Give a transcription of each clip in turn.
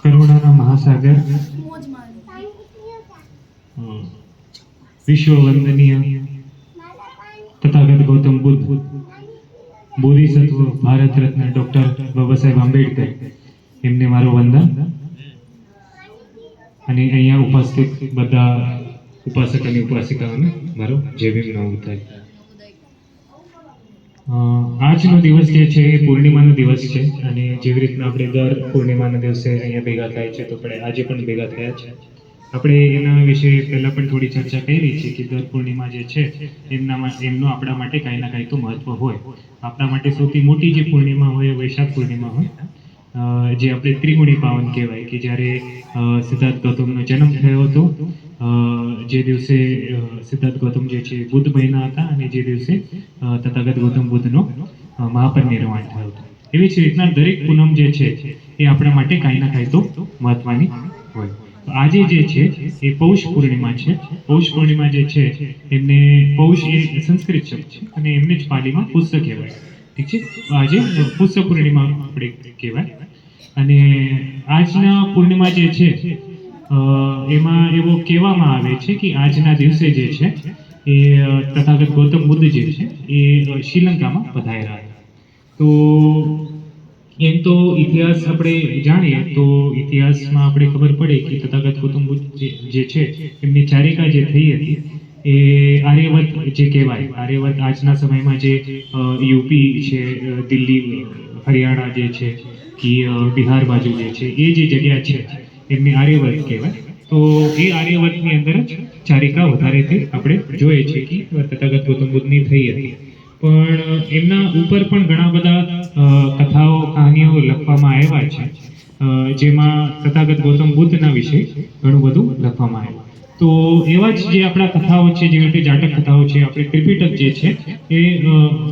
કરુણાના મહાસાગર, વિશ્વ વંદનીય તથાગત ગૌતમ બુદ્ધ, બોધિસત્વ ભારત રત્ન ડોક્ટર બાબા સાહેબ આંબેડકર, એમને મારો વંદન. અને અહીંયા ઉપસ્થિત બધા ઉપાસક અને ઉપાસિકાઓને મારો જય ભીમ નમો બુદ્ધાય. આજનો દિવસ જે છે એ પૂર્ણિમાનો દિવસ છે અને જેવી રીતના આપણે દર પૂર્ણિમાના દિવસે અહીંયા ભેગા થાય છે તો આપણે આજે પણ ભેગા થયા છે. આપણે એના વિશે પહેલાં પણ થોડી ચર્ચા કરી છે કે દર પૂર્ણિમા જે છે એમનો આપણા માટે કાંઈ ના કાંઈ તો મહત્વ હોય. આપણા માટે સૌથી મોટી જે પૂર્ણિમા હોય વૈશાખ પૂર્ણિમા હોય, જે આપણે ત્રિગુણી પાવન કહેવાય કે જ્યારે સિદ્ધાર્થ ગૌતમનો જન્મ થયો હતો, જે દિવસે સિદ્ધાર્થ ગૌતમ જે છે બુદ્ધ બન્યા હતા અને જે દિવસે તથાગત ગૌતમ બુદ્ધનો મહાપરિનિર્વાણ થયો હતો. એવી જ રીતના દરેક પૂનમ જે છે એ આપણા માટે કાંઈ ના કાંઈ તો મહત્વની હોય. આજે જે છે એ પૌષ પૂર્ણિમા છે. પૌષ પૂર્ણિમા જે છે એમને પૌષ એ સંસ્કૃત શબ્દ છે અને એમને જ પાલીમાં પુસ્ત કહેવાય. ઠીક છે, આજે પુસ્ત પૂર્ણિમા આપણે કહેવાય. અને આજના પૂર્ણિમા જે છે એમાં એવો કહેવામાં આવે છે કે આજના દિવસે જે છે એ તથાગત ગૌતમ બુદ્ધ જે છે એ શ્રીલંકામાં પધાર્યા હતા. તો એમ તો ઇતિહાસ આપણે જાણીએ તો ઇતિહાસમાં આપણે ખબર પડે કે તથાગત ગૌતમ બુદ્ધ જે છે એમની ચારિકા જે થઈ હતી એ આર્યવત જે કહેવાય. આર્યવત આજના સમયમાં જે યુપી છે, દિલ્હી, હરિયાણા જે છે કે બિહાર બાજુ જે છે એ જે જગ્યા છે એમને આર્યવત કહેવાય. તો એ આર્યવતની અંદર જ ચારિકા વધારેથી આપણે જોઈએ છીએ કે તથાગત ગૌતમ બુદ્ધની થઈ હતી. પણ એમના ઉપર પણ ઘણા બધા કથાઓ કહાનીઓ લખવામાં આવ્યા છે, જેમાં તથાગત ગૌતમ બુદ્ધના વિશે ઘણું બધું લખવામાં આવ્યું. તો એવા જ જે આપણા કથાઓ છે, જેવી રીતે જાટક કથાઓ છે, આપણે ત્રિપિટક જે છે એ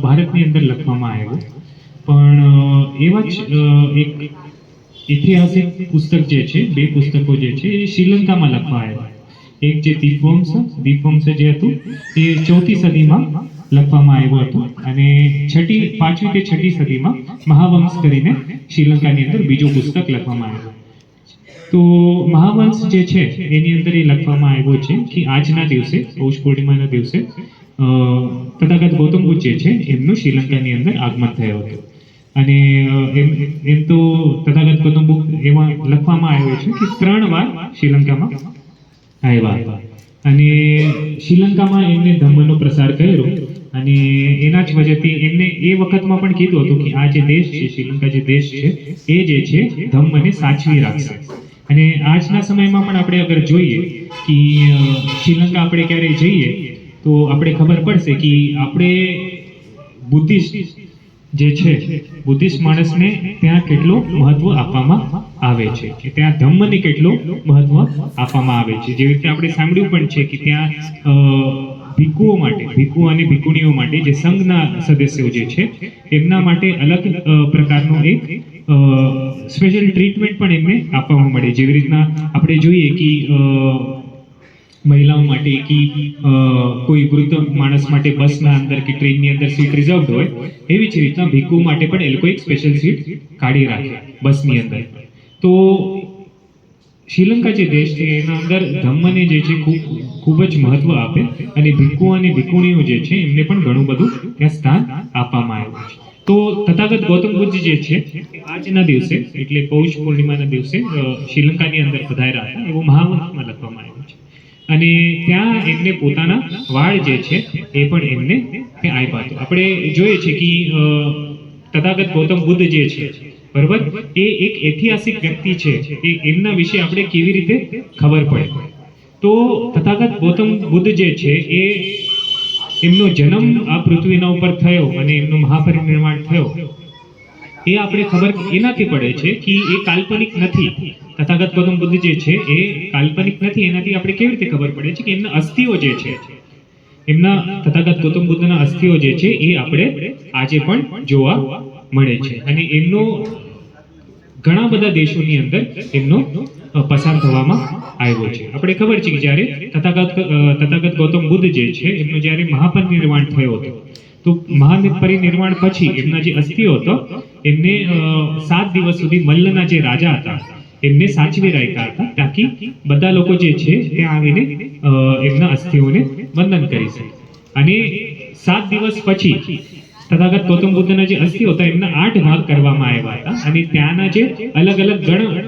ભારતની અંદર લખવામાં આવ્યું. પણ એવા જ એક ઐતિહાસિક પુસ્તક જે છે, બે પુસ્તકો જે છે એ શ્રીલંકામાં લખવા આવ્યા. એક જે દીપવંશ જે હતું એ 4મી સદીમાં લખવામાં આવ્યું હતું અને 5મી કે 6મી સદીમાં મહાવંશ કરીને શ્રીલંકાની અંદર બીજું પુસ્તક લખવામાં આવ્યું. તો મહાવંશ જે છે એની અંદર એ લખવામાં આવ્યો છે કે આજના દિવસે પૌષ પૂર્ણિમાના દિવસે તથાગત ગૌતમ બુદ્ધ જે છે એમનું શ્રીલંકાની અંદર આગમન થયું હતું. અને એમ તો તથાગત ગૌતમ બુદ્ધ એમાં લખવામાં આવ્યો છે કે 3 વાર શ્રીલંકામાં આવ્યા હતા અને શ્રીલંકામાં એમને ધર્મનો પ્રસાર કર્યો. અને એના જ વજહથી એમને એ વખતમાં પણ કીધું હતું કે આ જે દેશ છે, શ્રીલંકા જે દેશ છે એ જે છે ધમ્મને સાચવી રાખશે. અને આજના સમયમાં પણ આપણે અગર જોઈએ કે શ્રીલંકા આપણે ક્યારે જઈએ તો આપણે ખબર પડશે કે આપણે બુદ્ધિસ્ટ જે છે, બુદ્ધિસ્ટ માણસને ત્યાં કેટલું મહત્વ આપવામાં આવે છે, કે ત્યાં ધમ્મને કેટલું મહત્વ આપવામાં આવે છે. જેવી રીતે આપણે સાંભળ્યું પણ છે કે ત્યાં ભિક્ષુઓ માટે, ભિક્ષુ અને ભિક્ષુણીઓ માટે જે સંઘના સદસ્યો જે છે એમના માટે અલગ પ્રકારનો એક સ્પેશિયલ ટ્રીટમેન્ટ પણ એમને આપવામાં મળે. જેવી રીતના આપણે જોઈએ કે મહિલાઓ માટે કે કોઈ વૃદ્ધ માણસ માટે બસના અંદર કે ટ્રેનની અંદર સીટ રિઝર્વડ હોય, એવી જ રીતના ભિક્ષુઓ માટે પણ એ લોકો એક સ્પેશિયલ સીટ કાઢી રાખે બસની અંદર. તો શ્રીલંકા જે દેશ છે એના અંદર ધમ્મને જે છે ખૂબ જ મહત્વ આપે અને ભિક્ષુઓ અને ભિક્ષુણીઓ જે છે એમને પણ ઘણું બધું ત્યાં સ્થાન આપવામાં આવ્યું છે. તો તથાગત ગૌતમ બુદ્ધ જે છે આજના દિવસે એટલે પૌષ પૂર્ણિમાના દિવસે શ્રીલંકાની અંદર પધાર્યા હતા એવું મહાવંશમાં લખવામાં આવ્યું છે. અને ત્યાં એમને પોતાના વાળ જે છે એ પણ એમને ત્યાં આપ્યા હતા. આપણે જોઈએ છે કે તથાગત ગૌતમ બુદ્ધ જે છે બરાબર એ એક ઐતિહાસિક વ્યક્તિ છે, એ એમના વિશે આપણે કેવી રીતે ખબર પડે. તો તથાગત ગૌતમ બુદ્ધ જે છે એ એમનો જન્મ આ પૃથ્વીના ઉપર થયો અને એમનો મહાપરિનિર્વાણ થયો એ આપણે ખબર એનાથી પડે છે કે એ કાલ્પનિક નથી. તથાગત ગૌતમ બુદ્ધ જે છે એ કાલ્પનિક નથી. એનાથી આપણે કેવી રીતે ખબર પડે છે કે એમના અસ્થિઓ જે છે, એમના તથાગત ગૌતમ બુદ્ધના અસ્થિઓ જે છે એ આપણે આજે પણ જોવા મળે છે. અને એમનો ઘણા બધા દેશોની અંદર એમનો પસાર થવામાં આવ્યો છે. આપણે ખબર છે કે જ્યારે તથાગત ગૌતમ બુદ્ધ જે છે એમનો જ્યારે મહાપરિનિર્વાણ થયો હતો તો મહાપરિનિર્વાણ પછી એમના જે અસ્થિઓ હતો એમને 7 દિવસ સુધી મલ્લના જે રાજા હતા એમને સાચવી રાખ્યા હતા તાકી બધા લોકો જે છે ત્યાં આવીને એમના અસ્થિઓને વંદન કરી શકે. અને 7 દિવસ પછી તથાગત ગૌતમ બુદ્ધના જે અસ્થિઓ હતા એમના 8 ભાગ કરવામાં આવ્યા હતા અને ત્યાંના જે અલગ અલગ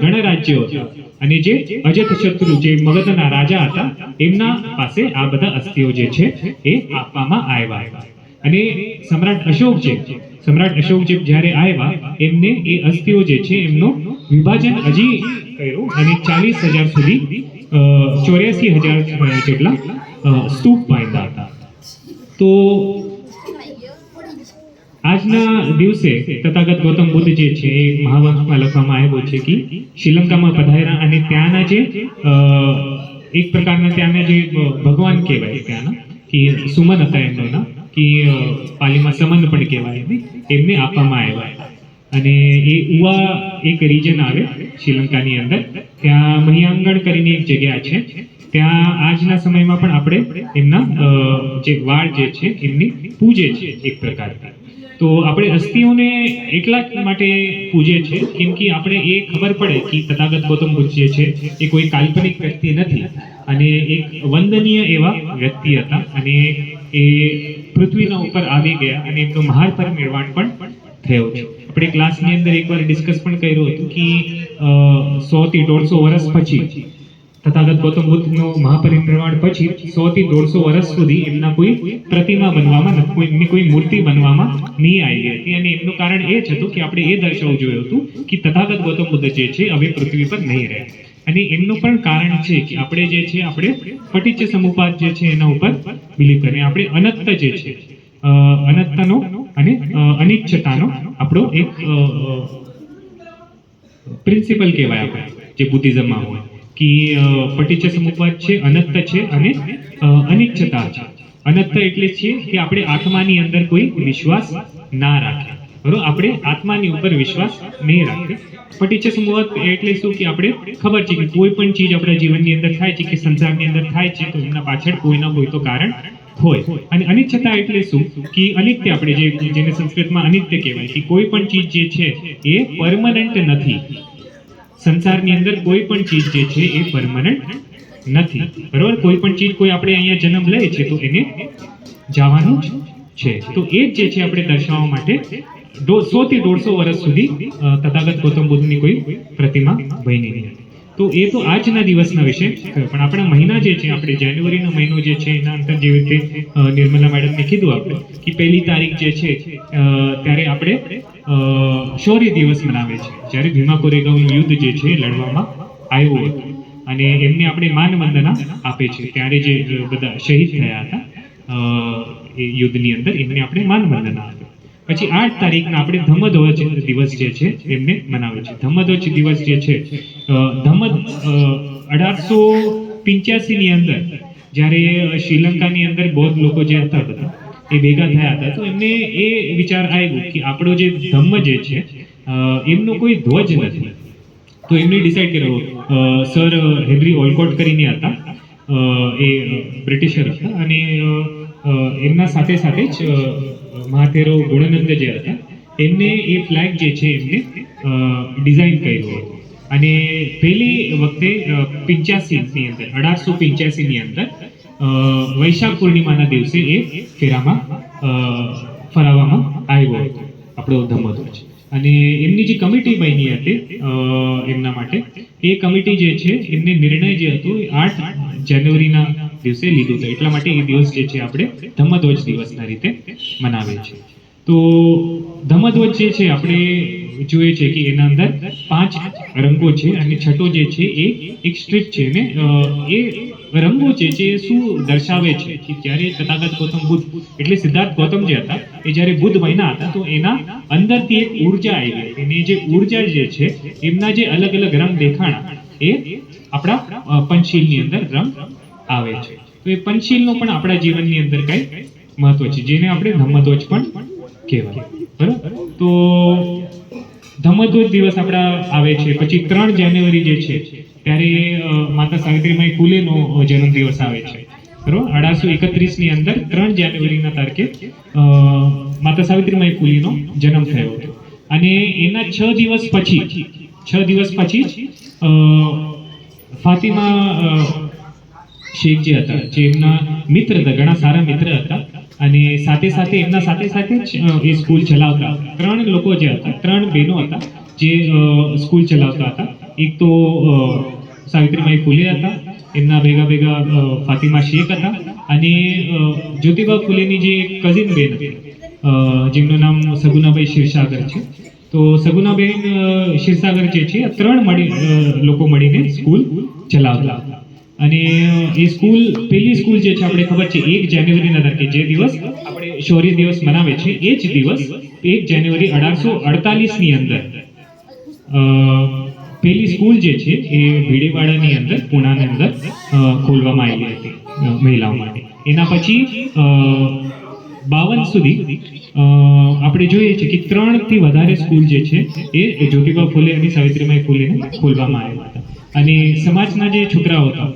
ગણરાજ્યો હતા અને જે અજતશત્રુ જે મગધના રાજા હતા એમના પાસે આ બધા અસ્થિઓ જે છે એ આપવામાં આવ્યા હતા. અને સમ્રાટ અશોક જે જ્યારે આવ્યા એમને એ અસ્થિઓ જે છે એમનો વિભાજન હજી કર્યું અને 40,000 સુધી 84,000 જેટલા સ્તૂપ બાંધ્યા હતા. તો આજના દિવસે તથાગત ગૌતમ બુદ્ધ જે છે એ મહાવંશમાં લખવામાં આવ્યું છે કે શ્રીલંકામાં પધાર્યા અને ત્યાંના જે એક પ્રકારના ત્યાંના જે ભગવાન કહેવાય ત્યાંના કે સુમન હતા એમના કે પાલીમાં સમન પણ કહેવાય એમને આપવામાં આવ્યા. અને એ ઉવા એક રીજન આવે શ્રીલંકાની અંદર, ત્યાં મહિયાંગણ કરીને એક જગ્યા છે, ત્યાં આજના સમયમાં પણ આપણે એમના જે વાળ જે છે એમની પૂજે છે એક પ્રકારની. તો આપણે અસ્થિઓને એટલા માટે પૂજે છે કેમ કે આપણે એ ખબર પડે કે તથાગત ગૌતમ બુદ્ધ જે છે એ કોઈ કાલ્પનિક વ્યક્તિ નથી અને એક વંદનીય એવા વ્યક્તિ હતા અને એ પૃથ્વીના ઉપર આવી ગયા અને એમનું મહાપરિનિર્વાણ પણ થયું છે. આપણે ક્લાસની અંદર એકવાર ડિસ્કસ પણ કર્યું હતું કે 100 થી 150 વર્ષ પછી તથાગત ગૌતમ બુદ્ધનું મહાપરિનિર્વાણ પછી 100 થી 150 વર્ષ સુધી એમના કોઈ પ્રતિમા બનવામાં એમની કોઈ મૂર્તિ બનવામાં નહીં આવી હતી અને એમનું કારણ એ જ હતું કે આપણે એ દર્શાવવું જોયું હતું કે તથાગત ગૌતમ બુદ્ધ જે છે હવે પૃથ્વી પર નહીં રહે. અને એમનું પણ કારણ છે કે આપણે જે છે આપણે પટિચ્ચ સમુપાદ જે છે એના ઉપર બિલીવ કરીએ. આપણે અનંત જે છે અનંતનો અને અનિચ્છતાનો આપણો એક પ્રિન્સિપલ કહેવાય આપણે જે બુદ્ધિઝમમાં હોય કે પટિચ્ચ સમુપ્પાદ છે, અનંત છે અને અનિચ્છતા છે. અનંત એટલે છે કે આપણે આત્માની અંદર કોઈ વિશ્વાસ ના રાખે, બરોબર, આપણે આત્માની ઉપર વિશ્વાસ નહીં રાખે. પટિચ્ચ સમુપ્પાદ એટલે શું કે આપણે ખબર છે કે કોઈ પણ ચીજ આપણા જીવનની અંદર થાય છે કે સંસારની અંદર થાય છે તો એના પાછળ કોઈ ના કોઈ તો કારણ હોય. અને અનિચ્છતા એટલે શું કે અનિત્ય, આપણે જેને સંસ્કૃતમાં અનિત્ય કહેવાય કે કોઈ પણ ચીજ જે છે એ પરમનન્ટ નથી. સંસારની અંદર કોઈ પણ ચીજ જે છે એ પરમનન્ટ નથી, બરોબર. કોઈ પણ ચીજ કોઈ આપણે અહીંયા જન્મ લે છે તો એને જવાનું જ છે. તો એ જ જે છે આપણે દર્શાવવા માટે 100 થી 150 વર્ષ સુધી તથાગત ગૌતમ બુદ્ધની કોઈ પ્રતિમા બની નહીં. તો એ તો આજના દિવસના વિશે પણ આપણા મહિના જે છે આપણે જાન્યુઆરીનો મહિનો જે છે એના અંતર જેવી રીતે નિર્મલા મેડમને કીધું આપણે કે 1 તારીખ જે છે ત્યારે આપણે શૌર્ય દિવસ મનાવે છે, જ્યારે ભીમા કોરેગાંવનું યુદ્ધ જે છે લડવામાં આવ્યું હતું અને એમને આપણે માન વંદના આપે છે. ત્યારે જે બધા શહીદ થયા હતા એ યુદ્ધની અંદર એમને આપણે માન વંદના આપે. પછી 8 તારીખના આપણે ધમ્મધ્વજ દિવસ જે છે એમને મનાવે છે. ધમ્મધ્વજ દિવસ જે છે ધમ્મદ 1885 ની અંદર જ્યારે શ્રીલંકાની અંદર બૌદ્ધ લોકો જે હતા બધા એ ભેગા થયા હતા તો એમને એ વિચાર આવ્યો કે આપણો જે ધમ્મ જે છે એમનો કોઈ ધ્વજ નથી. તો એમને ડિસાઈડ કર્યો, સર હેનરી ઓલકોટ કરીને હતા, એ બ્રિટિશર હતા અને એમના સાથે સાથે જ મહાથેરો ગુણાનંદ જે હતા એમને એ ફ્લેગ જે છે એમને ડિઝાઇન કર્યો હતો. અને પહેલી વખતે 85ની અંદર 1885ની અંદર વૈશાખ પૂર્ણિમાના દિવસે એ ફેરામાં ફરાવવામાં આવ્યો હતો આપણો ધમ્મધ્વજ. અને એમની જે કમિટી બની હતી એમના માટે, એ કમિટી જે છે એમને નિર્ણય જે હતો એ 8 જાન્યુઆરીના દિવસે લીધો હતો. એટલા માટે એ દિવસ જે છે આપણે ધમ્મધ્વજ દિવસના રીતે મનાવીએ છીએ. તો ધમ્મધ્વજ જે છે આપણે જોઈએ છે કે એના અંદર 5 રંગો છે અને છઠ્ઠો જે છે એ એક સ્ટ્રીપ છે અને એ રંગો જે છે એ શું દર્શાવે છે કે જ્યારે તથાગત ગૌતમ બુદ્ધ એટલે સિદ્ધાર્થ ગૌતમ જે હતા એ જ્યારે બુદ્ધ બન્યા હતા તો એના અંદરથી એક ઉર્જા આવી ગઈ અને જે ઉર્જા જે છે એમના જે અલગ અલગ રંગ દેખાણા એ આપણા પંચશીલની અંદર રંગ આવે છે. તો એ પંચશીલનો પણ આપણા જીવનની અંદર કઈ મહત્વ છે જેને આપણે ધમ્મધ્વજ પણ કહેવાય, બરાબર. તો ધમ્મધ્વજ દિવસ આપણા આવે છે. પછી 3 જાન્યુઆરી જે છે ત્યારે માતા સાવિત્રીબાઈ ફૂલેનો જન્મ દિવસ આવે છે. બરોબર. 1831ની અંદર 3 જાન્યુઆરીના તારીખે માતા સાવિત્રીબાઈ ફૂલેનો જન્મ થયો હતો અને એના 6 દિવસ પછી ફાતિમા શેખ જે હતા, જે એમના મિત્ર હતા, ઘણા સારા મિત્ર હતા અને સાથે એમના સાથે જ એ સ્કૂલ ચલાવતા હતા. 3 લોકો જે હતા, 3 બહેનો હતા જે સ્કૂલ ચલાવતા હતા. એક તો સાવિત્રીબાઈ ફૂલે હતા, એમના ભેગા ફાતિમા શેખ હતા અને જ્યોતિબા ફૂલેની જે કઝિન બેન હતી જેમનું નામ સગુનાબાઈ ક્ષીરસાગર છે. તો સગુનાબેન ક્ષીરસાગર જે છે, 3 લોકો મળીને સ્કૂલ ચલાવતા હતા અને એ સ્કૂલ, પહેલી સ્કૂલ જે છે આપણે ખબર છે 1 જાન્યુઆરીના તારીખે, જે દિવસ આપણે શૌર્ય દિવસ મનાવે છે એ જ દિવસ 1 જાન્યુઆરી 1848ની અંદર પહેલી સ્કૂલ જે છે એ ભીડેવાડાની અંદર, પુણાની અંદર ખોલવામાં આવેલી હતી મહિલાઓ માટે. એના પછી 52 સુધી આપણે જોઈએ છે કે 3 થી વધારે સ્કૂલ જે છે એ જ્યોતિબા ફૂલે અને સાવિત્રીબાઈ ફૂલેને ખોલવામાં આવ્યા હતા અને સમાજના જે છોકરાઓ હતા,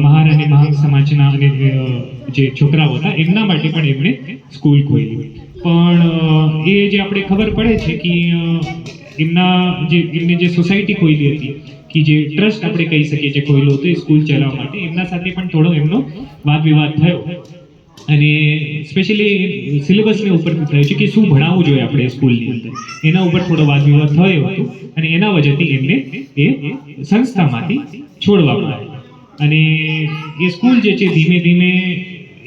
મહાર અને મહાન સમાજના અને જે છોકરાઓ હતા એમના માટે પણ એમણે સ્કૂલ ખોલી. પણ એ જે આપણે ખબર પડે છે કે એમને જે સોસાયટી ખોલી હતી, કે જે ટ્રસ્ટ આપણે કહી શકીએ જે ખોલ્યો હતો એ સ્કૂલ ચલાવવા માટે, એમના સાથે પણ થોડો એમનો વાદ વિવાદ થયો અને સ્પેશિયલી સિલેબસને ઉપર થયું છે કે શું ભણાવવું જોઈએ આપણે સ્કૂલની અંદર, એના ઉપર થોડો વાદ વિવાદ થયો હતો અને એના વજહથી એમને એ સંસ્થામાંથી છોડવામાં આવ્યા અને એ સ્કૂલ જે છે ધીમે ધીમે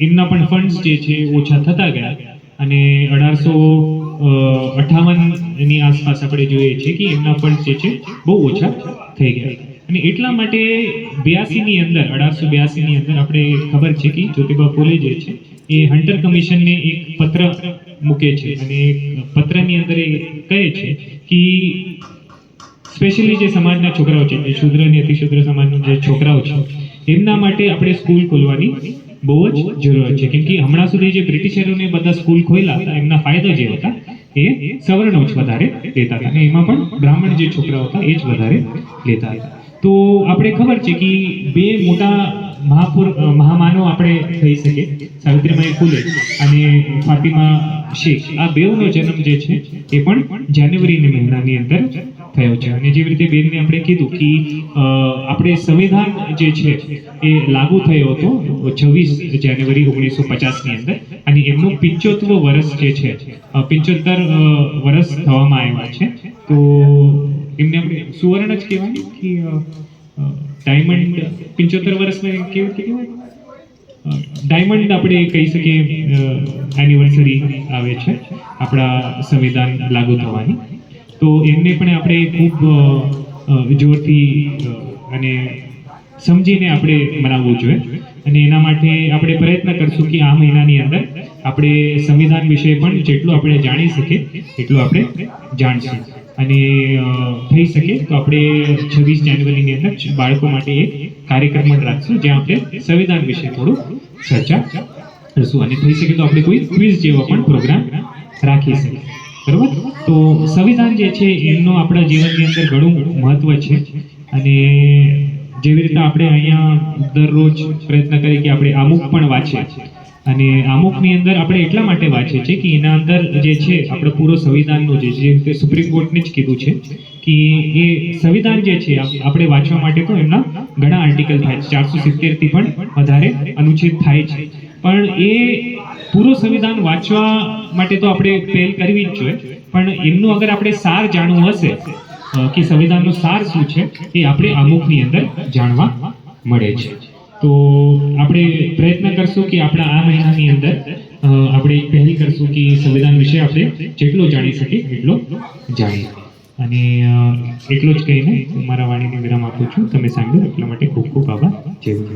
એમના પણ ફંડ્સ જે છે ઓછા થતા ગયા અને 1858ની આસપાસ આપણે જોઈએ છીએ કે એમના ફંડ જે છે બહુ ઓછા થઈ ગયા અને એટલા માટે 82ની અંદર 1882ની અંદર આપણે ખબર છે કે જ્યોતિબા ફૂલે જે છે એ હન્ટર કમિશનને એક પત્ર મૂકે છે અને પત્રની અંદર એ કહે છે કે સ્પેશિયલી જે સમાજના છોકરાઓ છે, જે શુદ્ર અને અતિશુદ્ર સમાજના જે છોકરાઓ છે, એમના માટે આપણે સ્કૂલ ખોલવાની બહુ જ જરૂર છે. કેમ કે હમણાં સુધી જે બ્રિટિશરોને બધા સ્કૂલ ખોલ્યા હતા એમના ફાયદા જે હતા એ સવર્ણો જ વધારે લેતા હતા અને એમાં પણ બ્રાહ્મણ જે છોકરાઓ હતા એ જ વધારે લેતા હતા. તો આપણે ખબર છે કે 2 મોટા મહામાનવ આપણે કહી શકીએ, સાવિત્રીબાઈ ફૂલે અને ફાતિમા શેખ. આ બેઉનો જન્મ જે છે એ પણ જાન્યુઆરીના મહિનાની અંદર થયો છે અને જેવી રીતે બેનને આપણે કીધું કે આપણે સંવિધાન જે છે એ લાગુ થયો હતો 26 જાન્યુઆરી 1950ની અંદર અને એમનું 75 વર્ષ જે છે, 75 વર્ષ થવામાં આવ્યા છે. તો એમને આપણે સુવર્ણ જ કહેવાય કે ડાયમંડ, 75 વર્ષમાં કેવું કહેવાય, ડાયમંડ આપણે કહી શકીએ એનિવર્સરી આવે છે આપણા સંવિધાન લાગુ થવાની. તો એમને પણ આપણે ખૂબ જોરથી અને સમજીને આપણે મનાવવું જોઈએ અને એના માટે આપણે પ્રયત્ન કરશું કે આ મહિનાની અંદર આપણે સંવિધાન વિશે પણ જેટલું આપણે જાણી શકીએ એટલું આપણે જાણશું અને થઈ શકે તો આપણે 26 જાન્યુઆરીની અંદર બાળકો માટે એક કાર્યક્રમ રાખશું જ્યાં આપણે સંવિધાન વિશે થોડું ચર્ચા કરશું અને થઈ શકે તો આપણે કોઈ ક્વિઝ જેવો પણ પ્રોગ્રામ રાખી શકીએ. બરાબર. તો સંવિધાન જે છે એમનો આપણા જીવનની અંદર ઘણું મહત્વ છે અને જેવી રીતે આપણે અહીંયા દરરોજ પ્રયત્ન કરીએ કે આપણે આમુખ પણ વાંચીએ અને આમુખની અંદર આપણે એટલા માટે વાંચીએ છીએ કે એના અંદર જે છે આપણે પૂરો સંવિધાનનું જે રીતે સુપ્રીમ કોર્ટને જ કીધું છે કે એ સંવિધાન જે છે આપણે વાંચવા માટે તો એમના ઘણા આર્ટિકલ થાય છે, 470 થી પણ વધારે અનુચ્છેદ થાય છે, પણ એ પૂરો સંવિધાન વાંચવા માટે તો આપણે પહેલ કરવી જ જોઈએ, પણ એમનું અગર આપણે સાર જાણવું હશે કે સંવિધાનનો સાર શું છે એ આપણે આમુખની અંદર જાણવા મળે છે. તો આપણે પ્રયત્ન કરશું કે આપણા આ મહિનાની અંદર આપણે પહેલ કરશું કે સંવિધાન વિશે આપણે જેટલો જાણી શકીએ એટલો જાણીએ અને એટલો જ કહીને હું મારા વાણીને વિરામ આપું છું. તમે સાંભળ્યું એટલા માટે ખૂબ ખૂબ આભાર. જય હિન્દ.